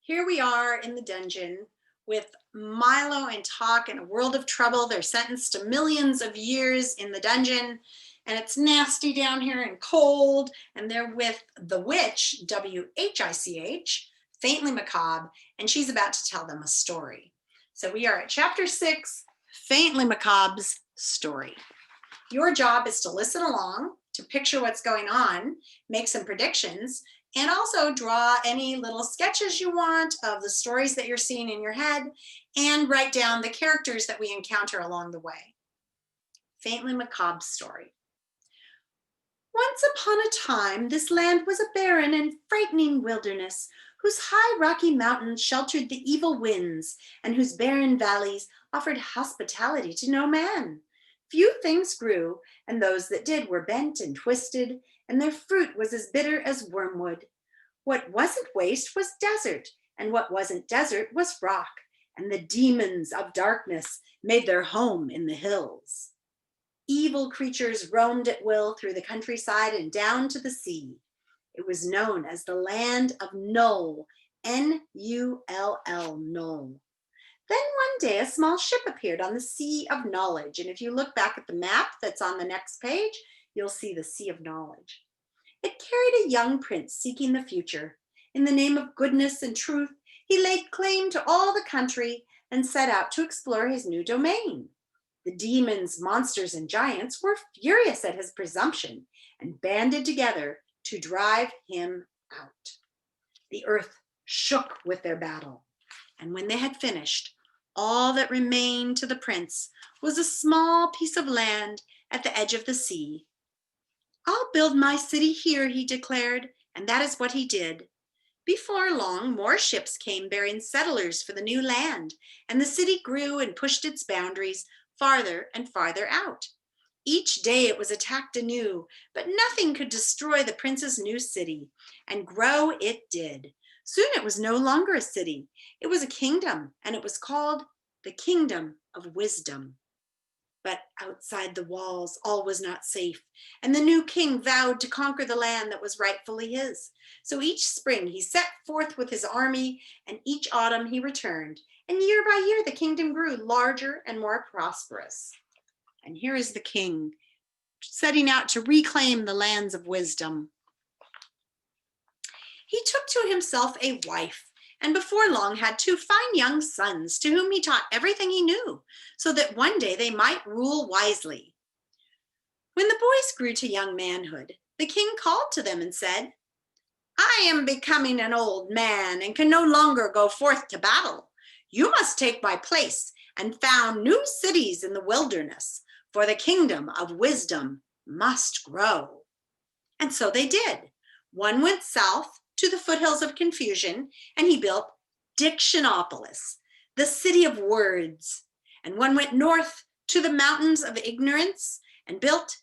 Here we are in the dungeon with Milo and Talk in a world of trouble. They're sentenced to millions of years in the dungeon, and it's nasty down here and cold. And they're with the witch, W-H-I-C-H, Faintly Macabre, and she's about to tell them a story. So we are at chapter 6, Faintly Macabre's story. Your job is to listen along, to picture what's going on, make some predictions, and also draw any little sketches you want of the stories that you're seeing in your head and write down the characters that we encounter along the way. Faintly Macabre's story. Once upon a time, this land was a barren and frightening wilderness whose high rocky mountains sheltered the evil winds and whose barren valleys offered hospitality to no man. Few things grew, and those that did were bent and twisted, and their fruit was as bitter as wormwood. What wasn't waste was desert, and what wasn't desert was rock, and the demons of darkness made their home in the hills. Evil creatures roamed at will through the countryside and down to the sea. It was known as the land of Null, N-U-L-L, Null. Then one day a small ship appeared on the Sea of Knowledge, and if you look back at the map that's on the next page, you'll see the Sea of Knowledge. It carried a young prince seeking the future. In the name of goodness and truth, he laid claim to all the country and set out to explore his new domain. The demons, monsters, and giants were furious at his presumption and banded together to drive him out. The earth shook with their battle, and when they had finished, all that remained to the prince was a small piece of land at the edge of the sea. "I'll build my city here," he declared, and that is what he did. Before long, more ships came bearing settlers for the new land, and the city grew and pushed its boundaries farther and farther out. Each day it was attacked anew, but nothing could destroy the prince's new city, and grow it did. Soon it was no longer a city. It was a kingdom, and it was called the Kingdom of Wisdom. But outside the walls, all was not safe, and the new king vowed to conquer the land that was rightfully his. So each spring he set forth with his army, and each autumn he returned, and year by year the kingdom grew larger and more prosperous. And here is the king setting out to reclaim the lands of wisdom. He took to himself a wife, and before long had 2 fine young sons to whom he taught everything he knew, so that one day they might rule wisely. When the boys grew to young manhood, the king called to them and said, "I am becoming an old man and can no longer go forth to battle. You must take my place and found new cities in the wilderness, for the kingdom of wisdom must grow." And so they did. One went south to the foothills of confusion, and he built Dictionopolis, the city of words. And one went north to the mountains of ignorance and built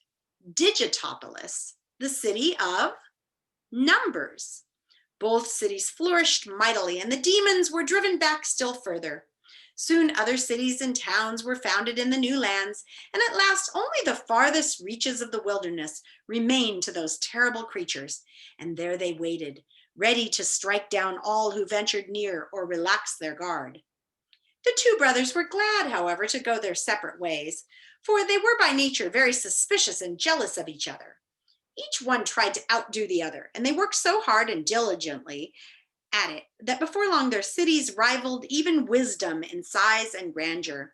Digitopolis, the city of numbers. Both cities flourished mightily, and the demons were driven back still further. Soon other cities and towns were founded in the new lands, and at last only the farthest reaches of the wilderness remained to those terrible creatures, and there they waited, ready to strike down all who ventured near or relax their guard. The 2 brothers were glad, however, to go their separate ways, for they were by nature very suspicious and jealous of each other. Each one tried to outdo the other, and they worked so hard and diligently at it that before long their cities rivaled even wisdom in size and grandeur.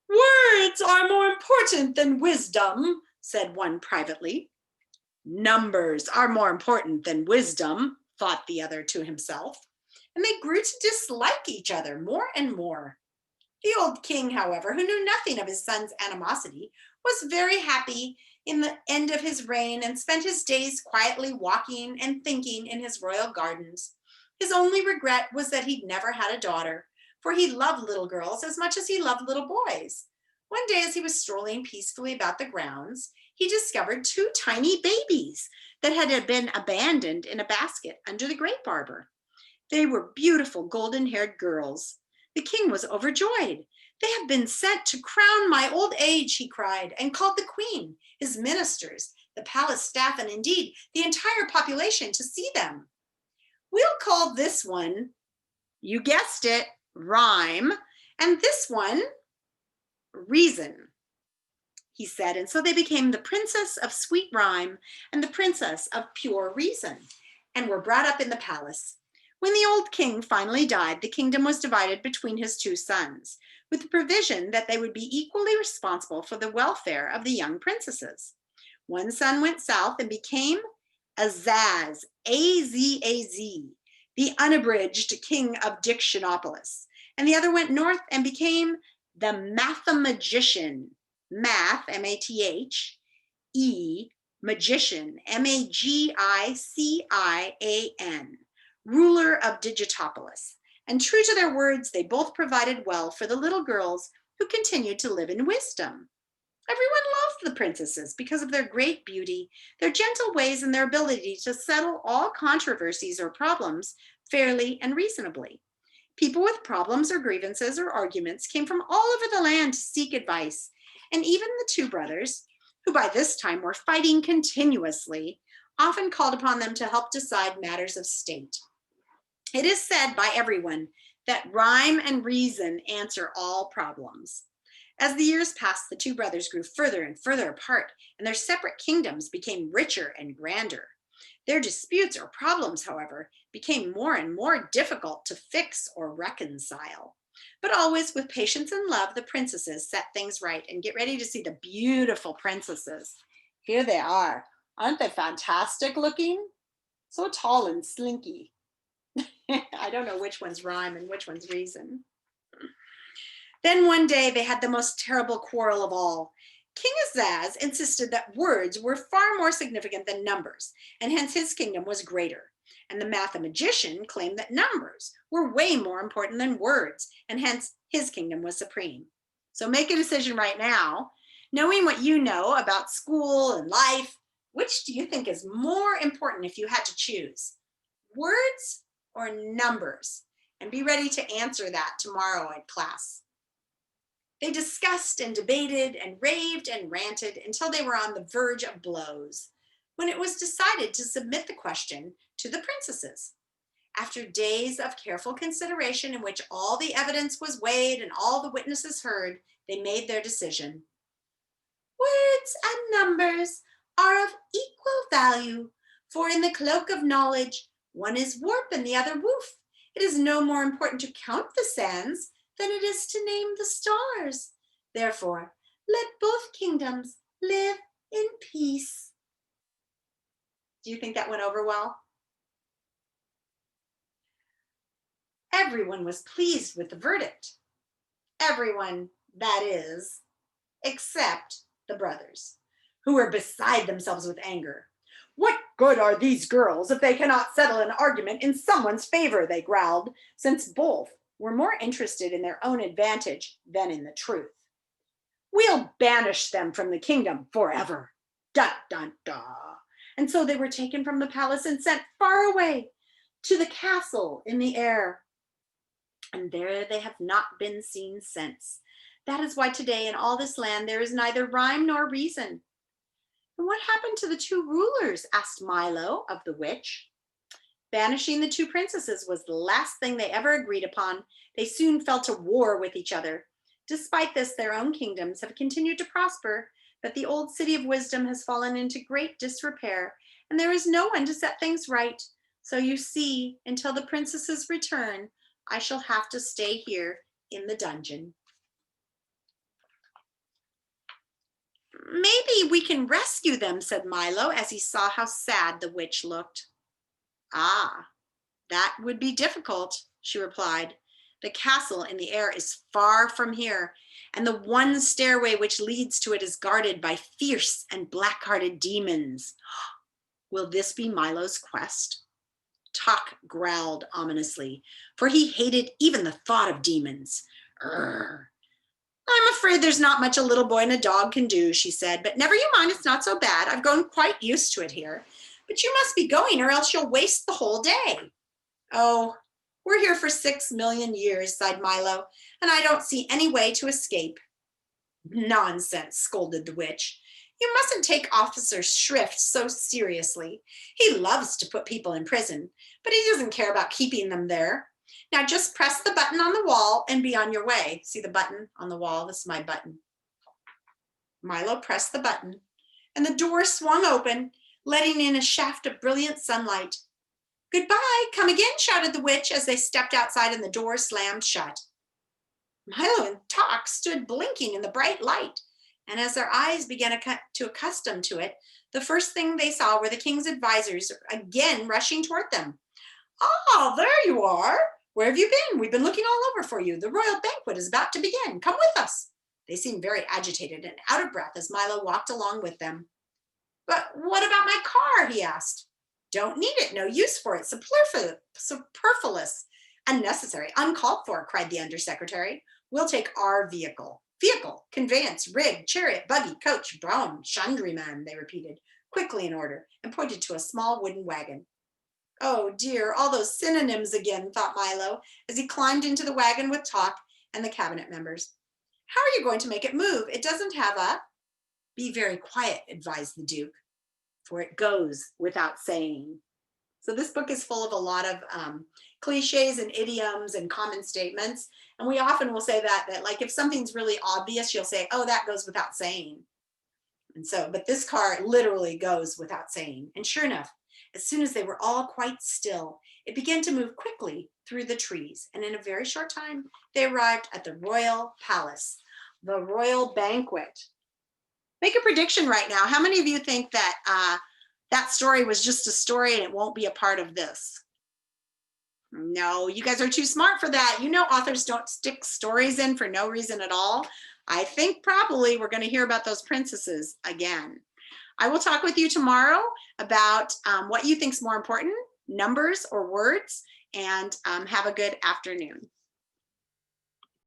"Words are more important than wisdom," said one privately. "Numbers are more important than wisdom," thought the other to himself, and they grew to dislike each other more and more. The old king, however, who knew nothing of his son's animosity, was very happy in the end of his reign and spent his days quietly walking and thinking in his royal gardens. His only regret was that he'd never had a daughter, for he loved little girls as much as he loved little boys. One day, as he was strolling peacefully about the grounds, he discovered 2 tiny babies that had been abandoned in a basket under the grape arbor. They were beautiful golden-haired girls. The king was overjoyed. "They have been sent to crown my old age," he cried, and called the queen, his ministers, the palace staff, and indeed the entire population to see them. "We'll call this one You guessed it, rhyme. And this one, reason, he said. And so they became the princess of sweet rhyme and the princess of pure reason, and were brought up in the palace. When the old king finally died, the kingdom was divided between his two sons, with the provision that they would be equally responsible for the welfare of the young princesses. One son went south and became Azaz, A-Z-A-Z, the unabridged king of Dictionopolis. And the other went north and became the mathemagician, math, M-A-T-H-E, magician, M-A-G-I-C-I-A-N, ruler of Digitopolis. And true to their words, they both provided well for the little girls who continued to live in wisdom. Everyone loved the princesses because of their great beauty, their gentle ways, and their ability to settle all controversies or problems fairly and reasonably. People with problems or grievances or arguments came from all over the land to seek advice, and even the two brothers, who by this time were fighting continuously, often called upon them to help decide matters of state. It is said by everyone that rhyme and reason answer all problems. As the years passed, the two brothers grew further and further apart, and their separate kingdoms became richer and grander. Their disputes or problems, however, became more and more difficult to fix or reconcile. But always with patience and love, the princesses set things right. And get ready to see the beautiful princesses. Here they are. Aren't they fantastic looking? So tall and slinky. I don't know which one's rhyme and which one's reason. Then one day they had the most terrible quarrel of all. King Azaz insisted that words were far more significant than numbers, and hence his kingdom was greater. And the mathemagician claimed that numbers were way more important than words, and hence his kingdom was supreme. So make a decision right now. Knowing what you know about school and life, which do you think is more important if you had to choose? Words or numbers? And be ready to answer that tomorrow in class. They discussed and debated and raved and ranted until they were on the verge of blows, when it was decided to submit the question to the princesses. After days of careful consideration in which all the evidence was weighed and all the witnesses heard, they made their decision. Words and numbers are of equal value, for in the cloak of knowledge, one is warp and the other woof. It is no more important to count the sands than it is to name the stars. Therefore, let both kingdoms live in peace. Do you think that went over well? Everyone was pleased with the verdict. Everyone, that is, except the brothers, who were beside themselves with anger. What good are these girls if they cannot settle an argument in someone's favor, they growled, since both were more interested in their own advantage than in the truth. We'll banish them from the kingdom forever. Dun, dun, dun. And so they were taken from the palace and sent far away to the castle in the air. And there they have not been seen since. That is why today in all this land there is neither rhyme nor reason. And what happened to the two rulers? Asked Milo of the witch. Banishing the two princesses was the last thing they ever agreed upon. They soon fell to war with each other. Despite this, their own kingdoms have continued to prosper, but the old city of wisdom has fallen into great disrepair, and there is no one to set things right. So you see, until the princesses return, I shall have to stay here in the dungeon. Maybe we can rescue them, said Milo, as he saw how sad the witch looked. Ah, that would be difficult, she replied. The castle in the air is far from here, and the one stairway which leads to it is guarded by fierce and black-hearted demons. Will this be Milo's quest? Tok growled ominously, for he hated even the thought of demons. Urgh. I'm afraid there's not much a little boy and a dog can do, she said, but never you mind, it's not so bad. I've grown quite used to it here. But you must be going, or else you'll waste the whole day. Oh, we're here for 6 million years, sighed Milo, and I don't see any way to escape. Nonsense, scolded the witch. You mustn't take Officer Shrift so seriously. He loves to put people in prison, but he doesn't care about keeping them there. Now just press the button on the wall and be on your way. See the button on the wall? This is my button. Milo pressed the button, and the door swung open, letting in a shaft of brilliant sunlight. "Goodbye, come again," shouted the witch as they stepped outside and the door slammed shut. Milo and Tock stood blinking in the bright light, and as their eyes began to accustom to it, the first thing they saw were the king's advisors again rushing toward them. "Ah, there you are. Where have you been? We've been looking all over for you. The royal banquet is about to begin. Come with us." They seemed very agitated and out of breath as Milo walked along with them. "But what about my car?" he asked. "Don't need it. No use for it. Superfluous. Unnecessary. Uncalled for," cried the undersecretary. "We'll take our vehicle." "Vehicle, conveyance, rig, chariot, buggy, coach, brougham, shandryman," they repeated, quickly in order, and pointed to a small wooden wagon. "Oh dear, all those synonyms again," thought Milo, as he climbed into the wagon with Tock and the cabinet members. "How are you going to make it move? It doesn't have a—" "Be very quiet," advised the Duke, "for it goes without saying." So this book is full of a lot of cliches and idioms and common statements. And we often will say that like if something's really obvious, you'll say, "Oh, that goes without saying." And so, but this car literally goes without saying. And sure enough, as soon as they were all quite still, it began to move quickly through the trees. And in a very short time, they arrived at the royal palace, the royal banquet. Make a prediction right now. How many of you think that that story was just a story and it won't be a part of this? No, you guys are too smart for that. You know, authors don't stick stories in for no reason at all. I think probably we're going to hear about those princesses again. I will talk with you tomorrow about what you think is more important, numbers or words, and have a good afternoon.